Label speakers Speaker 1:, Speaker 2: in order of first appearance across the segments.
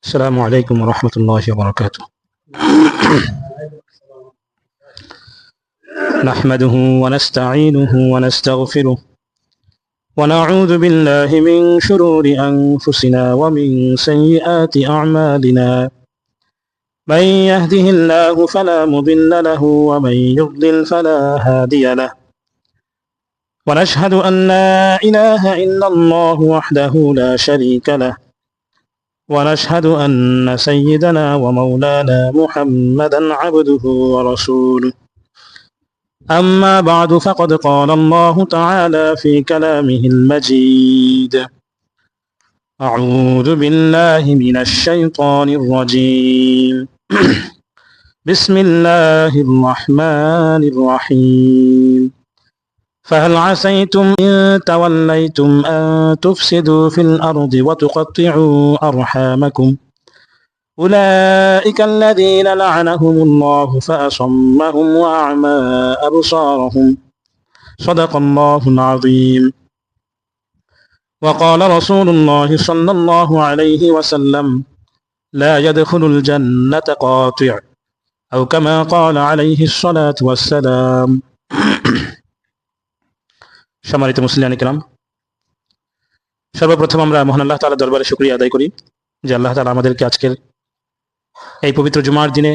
Speaker 1: السلام عليكم ورحمة الله وبركاته. نحمده ونستعينه ونستغفره ونعوذ بالله من شرور أنفسنا ومن سيئات أعمالنا. من يهده الله فلا مضل له ومن يضلل فلا هادي له. ونشهد أن لا إله إلا الله وحده لا شريك له. ونشهد أن سيدنا ومولانا محمدا عبده ورسوله. أما بعد فقد قال الله تعالى في كلامه المجيد: أعوذ بالله من الشيطان الرجيم. بسم الله الرحمن الرحيم. فهل عسيتم إن توليتم أن تفسدوا في الأرض وتقطعوا أرحامكم أولئك الذين لعنهم الله فأصمهم وأعمى أبصارهم. صدق الله العظيم. وقال رسول الله صلى الله عليه وسلم: لا يدخل الجنة قاطع، أو كما قال عليه الصلاة والسلام. সম্মানিত মুসলিয়ান কিরাম, সর্বপ্রথম আমরা মহান আল্লাহ তাআলার দরবারে শুকরিয়া আদায় করি যে আল্লাহ তাআলা আমাদেরকে আজকের এই পবিত্র জুমার দিনে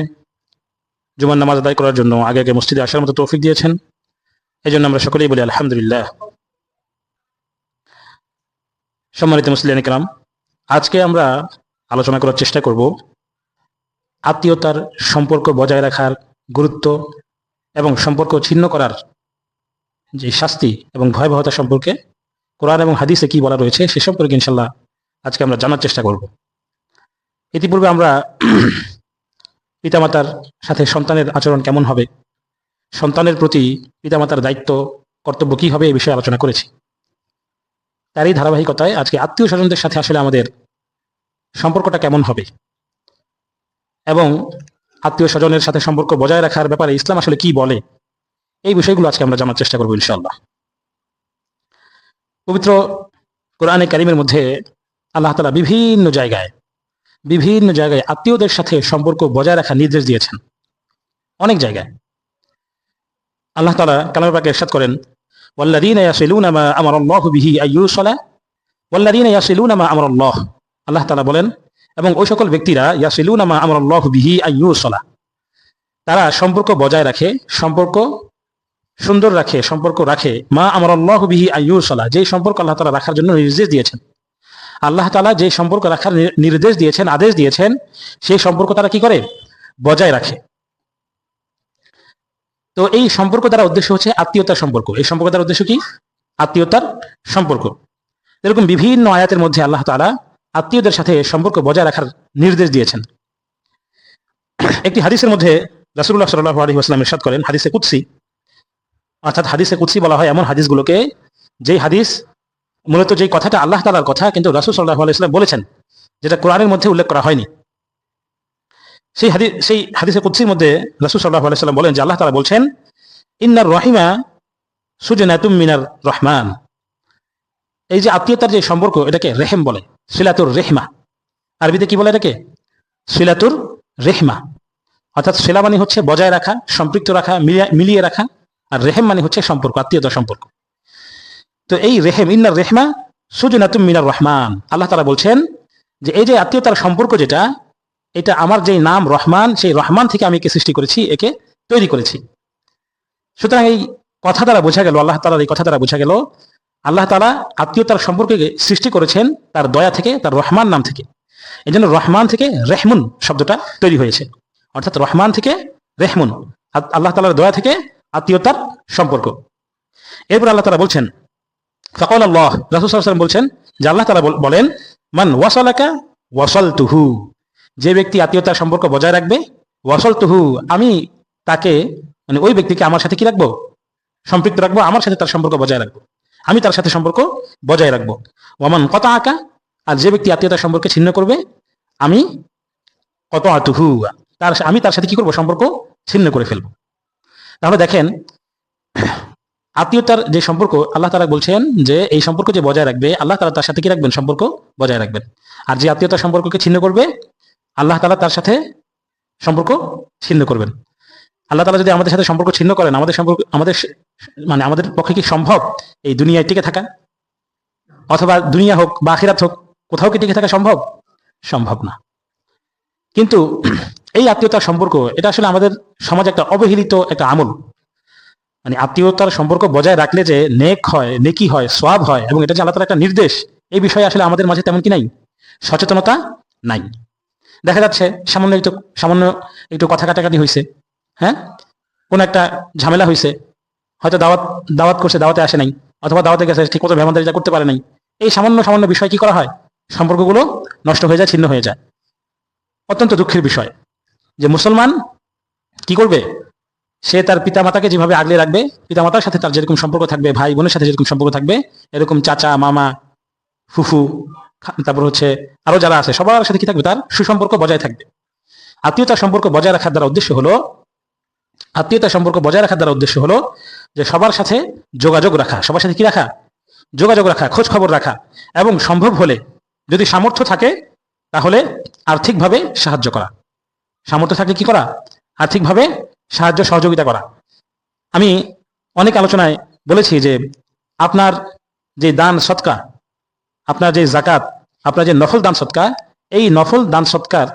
Speaker 1: জুমার নামাজ আদায় করার জন্য আগে আগে মসজিদে আসার মতো তৌফিক দিয়েছেন। এই জন্য আমরা সকলেই বলি আলহামদুলিল্লাহ। সম্মানিত মুসলিয়ান কিরাম, আজকে আমরা আলোচনা করার চেষ্টা করব আত্মীয়তার সম্পর্ক বজায় রাখার গুরুত্ব এবং সম্পর্ক ছিন্ন করার যে শাস্তি এবং ভয়াবহতা সম্পর্কে কোরআন এবং হাদিসে কি বলা রয়েছে সে সম্পর্কে ইনশাল্লাহ আজকে আমরা জানার চেষ্টা করব। ইতিপূর্বে আমরা পিতামাতার সাথে সন্তানের আচরণ কেমন হবে, সন্তানের প্রতি পিতামাতার দায়িত্ব কর্তব্য কি হবে এই বিষয়ে আলোচনা করেছি। তারই ধারাবাহিকতায় আজকে আত্মীয় স্বজনদের সাথে আসলে আমাদের সম্পর্কটা কেমন হবে এবং আত্মীয় স্বজনের সাথে সম্পর্ক বজায় রাখার ব্যাপারে ইসলাম আসলে কি বলে, এই বিষয়গুলো আজকে আমরা জানার চেষ্টা করবো ইনশাআল্লাহ। পবিত্র কোরআনে কারিমের মধ্যে আল্লাহ তাআলা বিভিন্ন জায়গায় আত্মীয়দের সাথে সম্পর্ক বজায় রাখার নির্দেশ দিয়েছেন। অনেক জায়গায় আল্লাহ তাআলা কালামে পাকে ইরশাদ করেন: ওয়াল্লাযীনা ইয়াসিলুনা মা আমারাল্লাহু বিহি আইয়ুসালা ওয়াল্লাযীনা ইয়াসিলুনা মা আমারাল্লাহ। আল্লাহ তাআলা বলেন, এবং ওই সকল ব্যক্তিরা ইয়াসিলুনা মা আমারাল্লাহু বিহি আইয়ুসালা, তারা সম্পর্ক বজায় রাখে, সম্পর্ক সুন্দর রাখে, সম্পর্ক রাখে মা আমারাল্লাহু বিহি আইয়ুসালা, যে সম্পর্ক আল্লাহ তাআলা রাখার জন্য নির্দেশ দিয়েছেন। আল্লাহ তাআলা যে সম্পর্ক রাখার নির্দেশ দিয়েছেন, আদেশ দিয়েছেন, সেই সম্পর্ক তারা কি করে? বজায় রাখে। তো এই সম্পর্ক দ্বারা উদ্দেশ্য হচ্ছে আত্মীয়তার সম্পর্ক। এই সম্পর্ক দ্বারা উদ্দেশ্য কি? আত্মীয়তার সম্পর্ক। এরকম বিভিন্ন আয়াতের মধ্যে আল্লাহ তাআলা আত্মীয়দের সাথে সম্পর্ক বজায় রাখার নির্দেশ দিয়েছেন। একটি হাদিসের মধ্যে রাসূলুল্লাহ সাল্লাল্লাহু আলাইহি ওয়াসাল্লাম ইরশাদ করেন, হাদিসে কুদসি, অর্থাৎ হাদিসে কুদসি বলা হয় এমন হাদিসগুলোকে যেই হাদিস মূলত যেই কথাটা আল্লাহ তাআলার কথা কিন্তু রাসূল সাল্লাল্লাহু আলাইহি ওয়াসাল্লাম বলেছেন, যেটা কোরআনের মধ্যে উল্লেখ করা হয়নি। সেই হাদিসে কুদসির মধ্যে রাসূল সাল্লাল্লাহু আলাইহি ওয়াসাল্লাম বলেন যে আল্লাহ তাআলা বলছেন, ইন্নার রহিমা সুজনাতুম মিনার রহমান। এই যে আত্মীয়তার যে সম্পর্ক, এটাকে রেহেম বলে, সিলাতুর রেহমা। আরবিতে কি বলে এটাকে? সিলাতুর রেহমা। অর্থাৎ সিলা মানে হচ্ছে বজায় রাখা, সম্পৃক্ত রাখা, মিলিয়ে রাখা, আর রেহেম মানে হচ্ছে সম্পর্ক, আত্মীয়তার সম্পর্ক। তো এই রেহেম, ইন্নার রেহমা সুজনাতুম মিনার রহমান, আল্লাহ তাআলা বলছেন যে এই যে আত্মীয়তার সম্পর্ক যেটা, এটা আমার যেই নাম রহমান, সেই রহমান থেকে আমি একে সৃষ্টি করেছি, একে তৈরি করেছি। সুতরাং এই কথা দ্বারা বোঝা গেল, আল্লাহ তাআলার এই কথা দ্বারা বোঝা গেল আল্লাহ তাআলা আত্মীয়তার সম্পর্ককে সৃষ্টি করেছেন তার দয়া থেকে, তার রহমান নাম থেকে। এই জন্য রহমান থেকে রেহমুন শব্দটা তৈরি হয়েছে, অর্থাৎ রহমান থেকে রেহমুন, আল্লাহ তাআলার দয়া থেকে আত্মীয়তার সম্পর্ক। এরপর আল্লাহ তাআলা বলছেন, ফাকাল আল্লাহ, রাসূল সাল্লাল্লাহু আলাইহি ওয়াসাল্লাম বলছেন যে আল্লাহ তাআলা বলেন, মান ওয়াসালাকা ওয়াসালতুহু, যে ব্যক্তি আত্মীয়তার সম্পর্ক বজায় রাখবে, ওয়াসালতুহু, আমি তাকে মানে ওই ব্যক্তিকে আমার সাথে কি রাখবো? সম্পৃক্ত রাখবো, আমার সাথে তার সম্পর্ক বজায় রাখবো, আমি তার সাথে সম্পর্ক বজায় রাখবো। ওয়ামান কাতাআকা, আর যে ব্যক্তি আত্মীয়তার সম্পর্কে ছিন্ন করবে, আমি কাতাআতুহু, আমি তার সাথে কি করবো? সম্পর্ক ছিন্ন করে ফেলবো। তাহলে দেখেন, আত্মীয়তার যে সম্পর্ক আল্লাহ তাআলা বলছেন যে এই সম্পর্ক যে বজায় রাখবে, আল্লাহ তাআলা তার সাথে কি রাখবেন? সম্পর্ক বজায় রাখবেন। আর যে আত্মীয়তার সম্পর্ককে ছিন্ন করবে, আল্লাহ তাআলা তার সাথে সম্পর্ক ছিন্ন করবেন। আল্লাহ তাআলা যদি আমাদের সাথে সম্পর্ক ছিন্ন করেন, আমাদের পক্ষে কি সম্ভব এই দুনিয়ায় টিকে থাকা? অথবা দুনিয়া হোক বা আখিরাত হোক, কোথাও কি টিকে থাকা সম্ভব? সম্ভব না। কিন্তু এই আত্মীয়তার সম্পর্ক, এটা আসলে আমাদের সমাজে একটা অবহেলিত একটা আমল। আত্মীয়তার সম্পর্ক বজায় রাখলে যে নেকি হয়, সওয়াব হয়, এবং এটা যে আল্লাহ তাআলার একটা নির্দেশ, এই বিষয়ে আসলে আমাদের মাঝে তেমন কি নাই, সচেতনতা নাই। দেখা যাচ্ছে সামান্য একটু কথা কাটাকাটি হয়েছে, হ্যাঁ, কোন একটা ঝামেলা হয়েছে, হয়তো দাওয়াত করছে, দাওয়াতে আসে নাই, অথবা দাওয়াতে গেছে ঠিক মতো মেহমানদারিটা করতে পারে নাই। এই সামান্য বিষয় কি করা হয়, সম্পর্কগুলো নষ্ট হয়ে যায়, ছিন্ন হয়ে যায়। অত্যন্ত দুঃখের বিষয় যে মুসলমান কি করবে, সে তার পিতামাতাকে যেভাবে আগলে রাখবে, পিতামাতার সাথে তার যেরকম সম্পর্ক থাকবে, ভাই বোনের সাথে যেরকম সম্পর্ক থাকবে, এরকম চাচা, মামা, ফুফু, তারপর হচ্ছে আরো যারা আছে, সবার সাথে কি থাকবে, তার সুসম্পর্ক বজায় থাকবে। আত্মীয়তার সম্পর্ক বজায় রাখার দ্বারা উদ্দেশ্য হলো যে সবার সাথে যোগাযোগ রাখা, সবার সাথে কি রাখা, যোগাযোগ রাখা, খোঁজ খবর রাখা, এবং সম্ভব হলে যদি সামর্থ্য থাকে তাহলে আর্থিকভাবে সাহায্য করা। সামর্থ্য থাকলে কি করা, আর্থিকভাবে সাহায্য সহযোগিতা করা। আমি অনেক আলোচনায় বলেছি যে আপনার যে দান সৎকা, আপনার যে জাকাত, আপনার যে নফল দান সৎকা, এই নফল দান সৎকার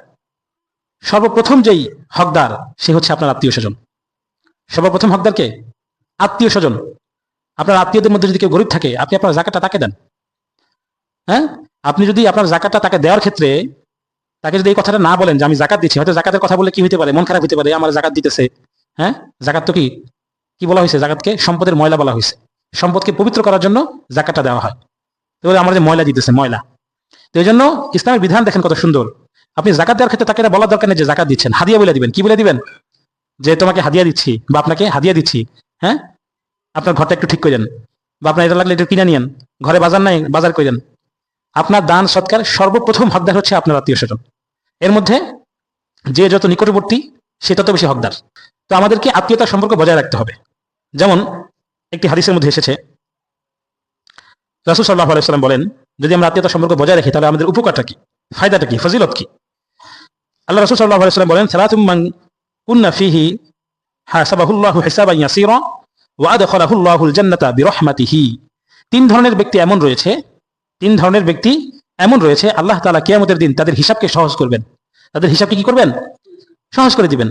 Speaker 1: সর্বপ্রথম যেই হকদার, সে হচ্ছে আপনার আত্মীয় স্বজন। সর্বপ্রথম হকদারকে আত্মীয় স্বজন। আপনার আত্মীয়দের মধ্যে যদি কেউ গরিব থাকে, আপনি আপনার জাকাতটা তাকে দেন। হ্যাঁ, আপনি যদি আপনার জাকাতটা তাকে দেওয়ার ক্ষেত্রে তাকে যদি এই কথাটা না বলেন যে আমি জাকাত দিচ্ছি, হয়তো জাকাতের কথা বলে কি হতে পারে, মন খারাপ হতে পারে, আমার জাকাত দিতেছে। হ্যাঁ, জাকাত তো কি বলা হয়েছে, জাকাতকে সম্পদের ময়লা বলা হয়েছে। সম্পদকে পবিত্র করার জন্য জাকাতটা দেওয়া হয়। তো আমার যে ময়লা দিতেছে, ময়লা, তো এই জন্য ইসলামের বিধান দেখেন কত সুন্দর। আপনি জাকাত দেওয়ার ক্ষেত্রে তাকে বলার দরকার নেই যে জাকাত দিচ্ছেন, হাদিয়া বলে দিবেন। কি বলে দিবেন, যে তোমাকে হাদিয়া দিচ্ছি বা আপনাকে হাদিয়া দিচ্ছি, হ্যাঁ, আপনার ঘরটা একটু ঠিক করেন, বা আপনার এটা লাগলে একটু কিনে নিয়েন, ঘরে বাজার নাই, বাজার করেন। আপনার দান সৎকার সর্বপ্রথম হকদার হচ্ছে আপনার আত্মীয় স্বজন। এর মধ্যে যে যত নিকটবর্তী, সে তত বেশি হকদার। তো আমাদেরকে আত্মীয়তার সম্পর্ক বজায় রাখতে হবে। যেমন একটি হাদিসের মধ্যে এসেছে, রাসূল সাল্লাল্লাহু আলাইহি ওয়াসাল্লাম বলেন, যদি আমরা আত্মীয়তার সম্পর্ক বজায় রাখি তাহলে আমাদের উপকারটা কি, ফায়দাটা কি, ফজিলত কি? আল্লাহ রাসূল সাল্লাল্লাহু আলাইহি ওয়াসাল্লাম বলেন, সালাতুম মান কুন্না ফিহি হাসাবাহুল্লাহু হিসাবান ইয়াসীরা ওয়া আদখালাহুল্লাহুল জান্নাতা বিরহমাতিহি। তিন ধরনের ব্যক্তি এমন রয়েছে, আল্লাহ তাআলা কিয়ামতের দিন তাদের হিসাবকে সহজ করবেন। তাদের হিসাবকে কি করবেন, সহজ করে দিবেন।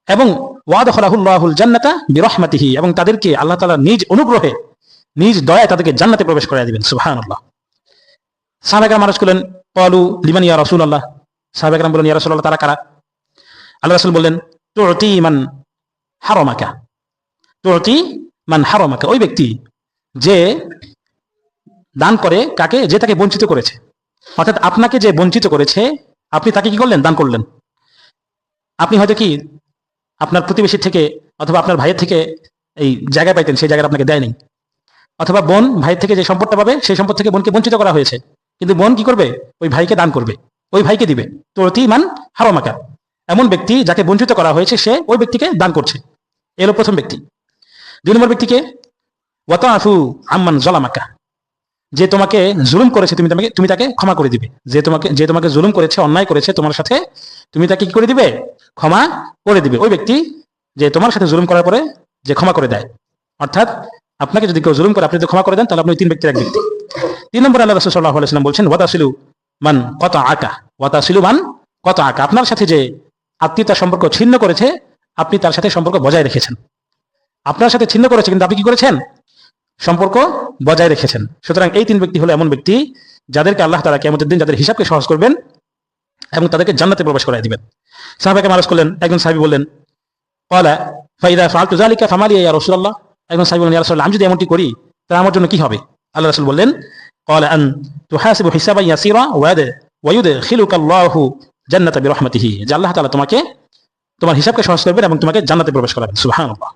Speaker 1: এবং ওয়া আদখালাহুল্লাহুল জান্নাতা বিরহমাতিহি, এবং তাদেরকে আল্লাহ তাআলা নিজ অনুগ্রহে, নিজ দয়ায় তাদেরকে জান্নাতে প্রবেশ করায় দিবেন। সুবহানাল্লাহ। সাহাবায়ে মানুষ করলেন, ক্বালু লিমান ইয়া রাসূলুল্লাহ। সাহাবায়ে কেরাম বললেন, ইয়া রাসূলুল্লাহ, তারা কারা? আল্লাহ রাসূল বললেন, তুতি মান হারামাকা, ওই ব্যক্তি যে দান করে কাকে, যে তাকে বঞ্চিত করেছে। অর্থাৎ আপনাকে যে বঞ্চিত করেছে, আপনি তাকে কি করলেন, দান করলেন। আপনি হয়তো কি আপনার প্রতিবেশীর থেকে অথবা আপনার ভাইয়ের থেকে এই জায়গা পাইতেন, সেই জায়গাটা আপনাকে দেয়নি। অথবা বোন ভাইয়ের থেকে যে সম্পদটা পাবে, সেই সম্পদ থেকে বোনকে বঞ্চিত করা হয়েছে, কিন্তু বোন কি করবে, ওই ভাইকে দান করবে, ওই ভাইকে দিবে। তুতি মান হারামাকা, এমন ব্যক্তি যাকে বঞ্চিত করা হয়েছে, সে ওই ব্যক্তিকে দান করছে। এলো প্রথম ব্যক্তি। দুই নম্বর ব্যক্তিকে ওয়াতাফু আম্মান যালামাকা, যে তোমাকে জুলুম করেছে, তুমি তাকে ক্ষমা করে দিবে। যে তোমাকে জুলুম করেছে, অন্যায় করেছে তোমার সাথে, তুমি তাকে কি করে দিবে, ক্ষমা করে দিবে। ওই ব্যক্তি যে তোমার সাথে জুলুম করার পরে যে ক্ষমা করে দেয়, অর্থাৎ আপনাকে যদি কেউ জুলুম করে আপনি যদি ক্ষমা করে দেন, তাহলে আপনি তিন ব্যক্তির এক ব্যক্তি। তিন নম্বর আল্লাহ রাসূল সাল্লাল্লাহু আলাইহি ওয়াসাল্লাম বলছেন, ওয়াতাসিলু মান কাতাআকা, আপনার সাথে যে আত্মীয়তার সম্পর্ক ছিন্ন করেছে, আপনি তার সাথে সম্পর্ক বজায় রেখেছেন। আপনার সাথে ছিন্ন করেছে, কিন্তু আপনি কি করেছেন, সম্পর্ক বজায় রেখেছেন। সুতরাং এই তিন ব্যক্তি হলো এমন ব্যক্তি যাদেরকে আল্লাহ তাআলা কিয়ামতের দিন যাদের হিসাবকে সহজ করবেন এবং তাদেরকে জান্নাতে প্রবেশ করায় দিবেন। সাহাবাকে মারাজ করলেন, একজন সাহাবী বললেন, ক্বালা ফাইদা ফাআলতু যালিকা ফামালি ইয়া রাসূলুল্লাহ। একজন সাহাবী বললেন, ইয়া রাসূলুল্লাহ, আমি যদি এমনটি করি তাহলে আমার জন্য কি হবে? আল্লাহ রাসূল বললেন, ক্বালা আন তুহাসিবু হিসাবান ইয়াসীরা ওয়া ইউদখিলুকাল্লাহু জান্নাতা বিরহমাতিহি, যে আল্লাহ তাআলা তোমার হিসাবকে সহজ করবেন এবং তোমাকে জান্নাতে প্রবেশ করাবেন। সুবহানাল্লাহ।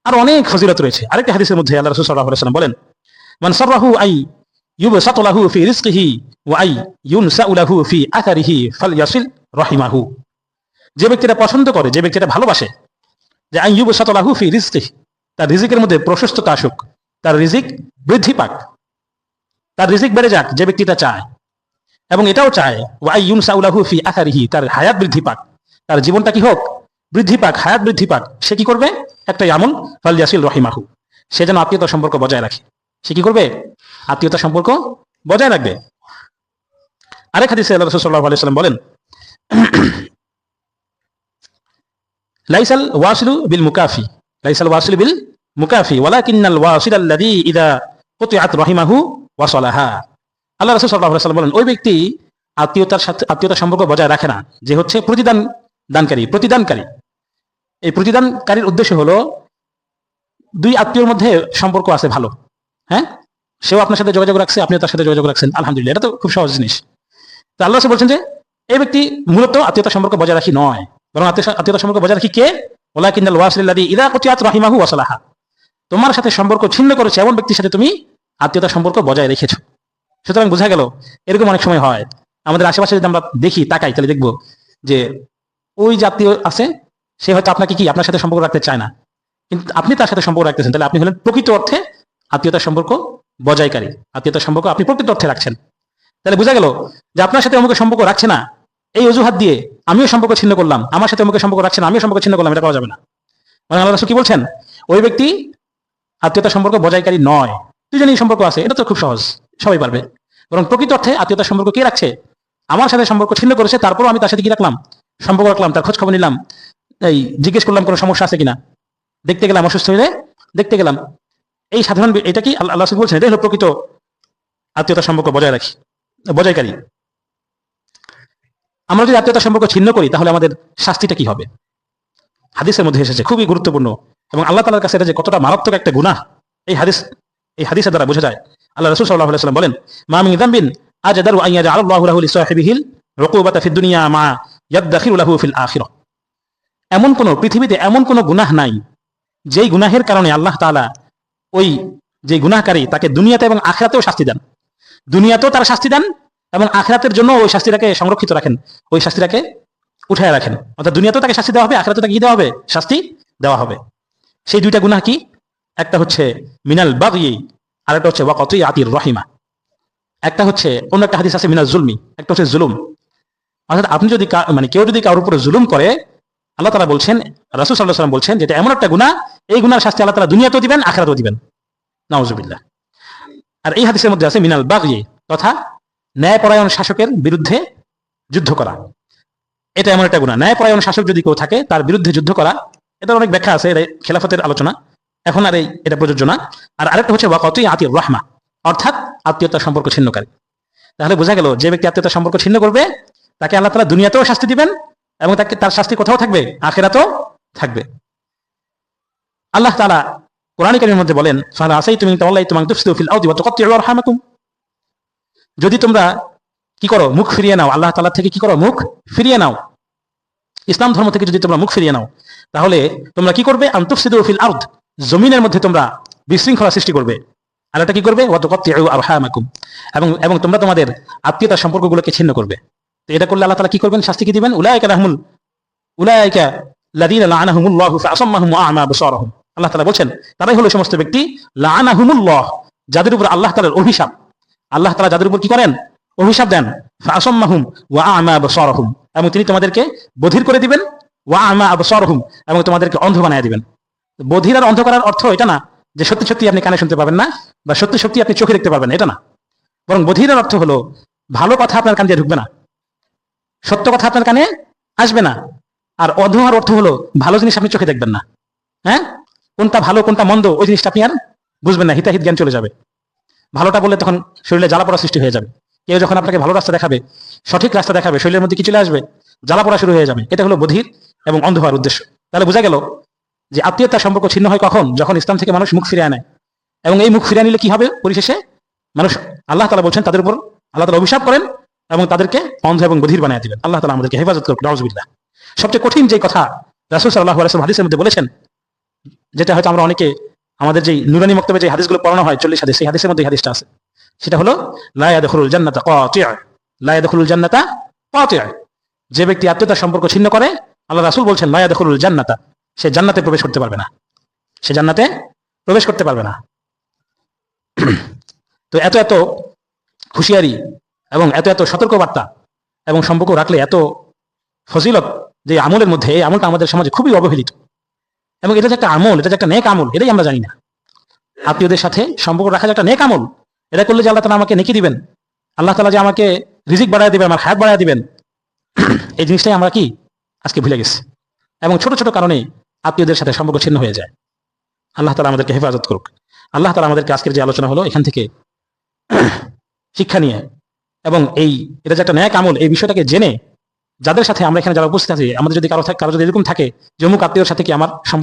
Speaker 1: আর অনেক ফজিলত রয়েছে। আরেকটা হাদিসের মধ্যে আল্লাহ রাসূল সাল্লাল্লাহু আলাইহি ওয়াসাল্লাম বলেন, মান সাররাহু আই ইউবসাতু লাহু ফি রিজকিহি ওয়া আই ইউনসাউ লাহু ফি আথারিহি ফালইয়াসিল রাহিমাহু, যে ব্যক্তিটা পছন্দ করে, যে ব্যক্তিটা ভালোবাসে যে আই ইউবসাতু লাহু ফি রিজকিহি, তার রিজিকের মধ্যে প্রশস্ততা আসুক, তার রিজিক বৃদ্ধি পাক, তার রিজিক বেড়ে যাক, যে ব্যক্তিটা চায়, এবং এটাও চায় ওয়াই ইউনসাউলাহু ফি আথারিহি, তার হায়াত বৃদ্ধি পাক, তার জীবনটা কি হোক, বৃদ্ধি পাক, হায়াত বৃদ্ধি পাক। সে কি করবে? একটাই আমল, ফালইয়াসিল রহিমাহু, সে যেন আত্মীয়তার সম্পর্ক বজায় রাখে। সে কি করবে? আত্মীয়তার সম্পর্ক বজায় রাখবে। আরেক হাদিসে আল্লাহ রাসূল সাল্লাল্লাহু আলাইহি ওয়াসাল্লাম বলেন, লাইসাল ওয়াসিলু বিল মুকাফি, লাইসাল ওয়াসিলু বিল মুকাফি ওয়ালাকিন্নাল ওয়াসিল আল্লাযী ইযা কুতিআত রাহিমাহু ওয়াসালাহা। আল্লাহ রাসূল সাল্লাল্লাহু আলাইহি ওয়াসাল্লাম বলেন, ওই ব্যক্তি আত্মীয়তার সাথে আত্মীয়তার সম্পর্ক বজায় রাখে না যে হচ্ছে প্রতিদানকারী। এই প্রতিদানকারীর উদ্দেশ্য হলো দুই আত্মীয়র মধ্যে সম্পর্ক আছে ভালো, হ্যাঁ, সেও আপনার সাথে যোগাযোগ রাখছে, আপনিও তার সাথে যোগাযোগ রাখছেন, আলহামদুলিল্লাহ, এটা তো খুব সহজ জিনিস। তো আল্লাহ রাসূল বলছেন যে এই ব্যক্তি মূলত আত্মীয়তার সম্পর্ক বজায় রাখি নয়, বরং আত্মীয়তার সম্পর্ক বজায় রাখি কে? ওয়ালাকিন্নাল ওয়াসিল আল্লাযী ইযা কুতিআত রাহিমাহু ওয়াসালাহা, তোমার সাথে সম্পর্ক ছিন্ন করেছে এমন ব্যক্তির সাথে তুমি আত্মীয়তার সম্পর্ক বজায় রেখেছো। সুতরাং বোঝা গেল এরকম অনেক সময় হয় আমাদের আশেপাশে, যদি আমরা দেখি, তাকাই, তাহলে দেখবো যে ওই যে আত্মীয় আছে, সে হয়তো আপনাকে কি আপনার সাথে সম্পর্ক রাখতে চায় না, কিন্তু আপনি তার সাথে সম্পর্ক রাখতেছেন, তাহলে আপনি হলেন প্রকৃত অর্থে আত্মীয়তার সম্পর্ক বজায়কারী, আত্মীয়তার সম্পর্ক আপনি প্রকৃত অর্থে রাখছেন। তাহলে বোঝা গেল যে আপনার সাথে অমুকের সম্পর্ক রাখছে না, এই অজুহাত দিয়ে আমিও সম্পর্ক ছিন্ন করলাম, আমার সাথে অমুকের সম্পর্ক রাখছে না, আমিও সম্পর্ক ছিন্ন করলাম, এটা পাওয়া যাবে না। মানে আল্লাহ রাসূল কি বলছেন? ওই ব্যক্তি আত্মীয়তার সম্পর্ক বজায়কারী নয়। দুজনেই সম্পর্ক আছে, এটা তো খুব সহজ, সবাই পারবে। বরং প্রকৃত অর্থে আত্মীয়তার সম্পর্ক কে রাখছে? আমার সাথে সম্পর্ক ছিন্ন করেছে, তারপরও আমি তার সাথে কি রাখলাম? সম্পর্ক রাখলাম, তার খোঁজ খবর নিলাম, এই জিজ্ঞেস করলাম কোনো সমস্যা আছে কিনা, দেখতে গেলাম, অসুস্থ হলে দেখতে গেলাম। এই সাধারণ, এটা কি আল্লাহ রাসূল বলছেন, এটাই হলো প্রকৃত আত্মীয়তার সম্পর্ক বজায়কারী। আমরা যদি আত্মীয়তার সম্পর্ক ছিন্ন করি, তাহলে আমাদের শাস্তিটা কি হবে? হাদিসের মধ্যে এসেছে, খুবই গুরুত্বপূর্ণ, এবং আল্লাহ তাআলার কাছে এটা যে কতটা মারাত্মক একটা গুনাহ, এই হাদিসের দ্বারা বোঝা যায়। আল্লাহ রাসূল সাল্লাল্লাহু আলাইহি ওয়াসাল্লাম বলেন, মা মিন যামবিন আজদারু আন ইয়াজআলাল্লাহু লাহু লিসাহিবিহিল উকুবাতা ফিদ দুনিয়া মা ইয়াদখিরু লাহু ফিল আখিরাহ। পৃথিবীতে এমন কোন গুনাহ নাই যেই গুনাহের কারণে আল্লাহ তাআলা ওই যে গুনাহকারী তাকে দুনিয়াতে এবং আখিরাতেও শাস্তি দেন, দুনিয়াতেও তার শাস্তি দেন এবং আখিরাতের জন্য ওই শাস্তিটাকে সংরক্ষিত রাখেন, ওই শাস্তিটাকে উঠায় রাখেন। অর্থাৎ দুনিয়াতেও তাকে শাস্তি দেওয়া হবে, আখিরাতেও তাকে কি দেওয়া হবে? শাস্তি দেওয়া হবে। সেই দুইটা গুনাহ কি? একটা হচ্ছে মিনাল বাগই, আর একটা হচ্ছে ওয়াকাতিআতির রহিমা। একটা হচ্ছে, অন্য একটা হাদিস আছে মিনাল জুলমি, একটা হচ্ছে জুলুম। অর্থাৎ আপনি যদি কেউ যদি কারোর উপরে জুলুম করে, আল্লাহ তাআলা বলছেন, রাসূল সাল্লাল্লাহু আলাইহি ওয়াসাল্লাম বলছেন, যেটা এমন একটা গুনাহ, এই গুনার শাস্তি আল্লাহ তাআলা দুনিয়াতেও দিবেন, আখিরাতেও দিবেন, নাউযুবিল্লাহ। আর এই হাদিসের মধ্যে আছে মিনাল বাগই, তথা ন্যায়পরায়ণ শাসকের বিরুদ্ধে যুদ্ধ করা। এটা এমন একটা গুনাহ, ন্যায়পরায়ণ শাসক যদি কেউ থাকে, তার বিরুদ্ধে যুদ্ধ করা। এটার অনেক ব্যাখ্যা আছে, এটা খেলাফতের আলোচনা, এখন আর এটা প্রযোজ্য না। আর আরেকটা হচ্ছে ওয়াকাতিআতির রহমা, অর্থাৎ আত্মীয়তার সম্পর্ক ছিন্নকারী। তাহলে বোঝা গেল, যে ব্যক্তি আত্মীয়তার সম্পর্ক ছিন্ন করবে, তাকে আল্লাহ তাআলা দুনিয়াতেও শাস্তি দিবেন, এবং তার শাস্তি কোথাও থাকবে? আখিরাতেও থাকবে। আল্লাহ তাআলা কোরআন কারীমের মধ্যে বলেন, ফালা আসাইতুম ইন তাওয়াল্লাইতুম আন তুফসিদু ফিল আরদি ওয়া তুকাত্তিউ আরহামাকুম। যদি তোমরা কি করো? মুখ ফিরিয়ে নাও, আল্লাহ তাআলা থেকে কি করো? মুখ ফিরিয়ে নাও। ইসলাম ধর্ম থেকে যদি তোমরা মুখ ফিরিয়ে নাও, তাহলে তোমরা কি করবে? আন তুফসিদু ফিল আরদ, জমিনের মধ্যে তোমরা বিশৃঙ্খলা সৃষ্টি করবে। আর এটা কি করবে? ওয়া তুকাত্তিউ আরহামাকুম, এবং তোমরা তোমাদের আত্মীয়তার সম্পর্কগুলোকে ছিন্ন করবে। তো এটা করলে আল্লাহ তাআলা কি করবেন? শাস্তি কি দিবেন? উলাইকা লাযীনা লাআনাহুমুল্লাহু ফাআসাম্মাহুম ওয়া আ'মা আবসারহুম। আল্লাহ তাআলা বলেন, তারাই হলো সমস্ত ব্যক্তি লাআনাহুমুল্লাহ, যাদের উপর আল্লাহ তাআলার অভিশাপ। আল্লাহ তাআলা যাদের উপর কি করেন? অভিশাপ দেন। ফাআসাম্মাহুম ওয়া আ'মা আবসারহুম, এবং তিনি তোমাদেরকে বধির করে দিবেন। ওয়া আ'মা আবসারহুম, এবং তোমাদেরকে অন্ধ বানায় দিবেন। বধির আর অন্ধ করার অর্থ এটা না যে সত্যি সত্যি আপনি কানে শুনতে পাবেন না, বা সত্যি সত্যি আপনি চোখে দেখতে পারবেন না, এটা না। বরং বধিরের অর্থ হলো ভালো কথা আপনার কান দিয়ে ঢুকবে না, সত্য কথা আপনার কানে আসবে না। আর অন্ধ হওয়ার অর্থ হলো ভালো জিনিস আপনি চোখে দেখবেন না, হ্যাঁ, কোনটা ভালো কোনটা মন্দ ওই জিনিসটা আপনি আর বুঝবেন না, হিতাহিত জ্ঞান চলে যাবে। ভালোটা বললে তখন শরীরে জ্বালা পোড়া সৃষ্টি হয়ে যাবে। কেউ যখন আপনাকে ভালো রাস্তা দেখাবে, সঠিক রাস্তা দেখাবে, শরীরের মধ্যে কি চলে আসবে? জ্বালা পোড়া শুরু হয়ে যাবে। এটা হলো বধির এবং অন্ধ হওয়ার উদ্দেশ্য। তাহলে বোঝা গেল যে আত্মীয়তার সম্পর্ক ছিন্ন হয় কখন? যখন ইসলাম থেকে মানুষ মুখ ফিরিয়ে নেয়। এবং এই মুখ ফিরিয়ে নিলে কি হবে? পরিশেষে মানুষ, আল্লাহ তাআলা বলছেন, তাদের উপর আল্লাহ তাআলা অভিশাপ করেন এবং তাদেরকে অন্ধ এবং বধির বানিয়ে দিবেন। আল্লাহ তাআলা আমাদেরকে হেফাজত করুন, নাউযুবিল্লাহ। সবচেয়ে কঠিন যে কথা রাসূল সাল্লাল্লাহু আলাইহি ওয়াসাল্লাম হাদিসের মধ্যে বলেছেন, যেটা হয়তো আমরা অনেকে আমাদের যে নুরানি মক্তবে যে হাদিসগুলো পড়ানো হয় 40 হাদিস, সেই হাদিসের মধ্যে হাদিসটা আছে, সেটা হলো লা ইয়াদখুলুল জান্নাতা কাতি'আ, লা ইয়াদখুলুল জান্নাতা কাতি'আ। যে ব্যক্তি আত্মীয়তার সম্পর্ক ছিন্ন করে, আল্লাহ রাসূল বলছেন, লা ইয়াদখুলুল জান্নাতা, সে জান্নাতে প্রবেশ করতে পারবে না, সে জান্নাতে প্রবেশ করতে পারবে না। তো এত হুঁশিয়ারি এবং এত এত সতর্কবার্তা এবং সম্পর্ক রাখলে এত ফজিলত যে আমলের মধ্যে, এই আমলটা আমাদের সমাজে খুবই অবহেলিত। এবং এটা যে একটা আমল, এটা যে একটা নেক আমল, এটাই আমরা জানি না। আত্মীয়দের সাথে সম্পর্ক রাখা যে একটা নেক আমল, এটা করলে যে আল্লাহ তাআলা আমাকে নেকি দিবেন, আল্লাহ তাআলা যে আমাকে রিজিক বাড়ায় দিবেন, আমার হায়াত বাড়ায় দিবেন, এই জিনিসটাই আমরা কি আজকে ভুলে গেছি। এবং ছোট ছোট কারণে আত্মীয়দের সাথে সম্পর্ক ছিন্ন হয়ে যায়। আল্লাহ তাআলা আমাদেরকে হেফাজত করুক। আল্লাহ তাআলা আমাদেরকে আজকের যে আলোচনা হলো এখান থেকে শিক্ষা নিয়ে এবং এটা যে একটা ন্যায় আমল, এই বিষয়টাকে জেনে যাদের সাথে আমরা এখানে যারা উপস্থিত আছি, আমাদের যদি কারো যদি এরকম থাকে যে অমুক আত্মীয়র সাথে কি আমার সম্পর্ক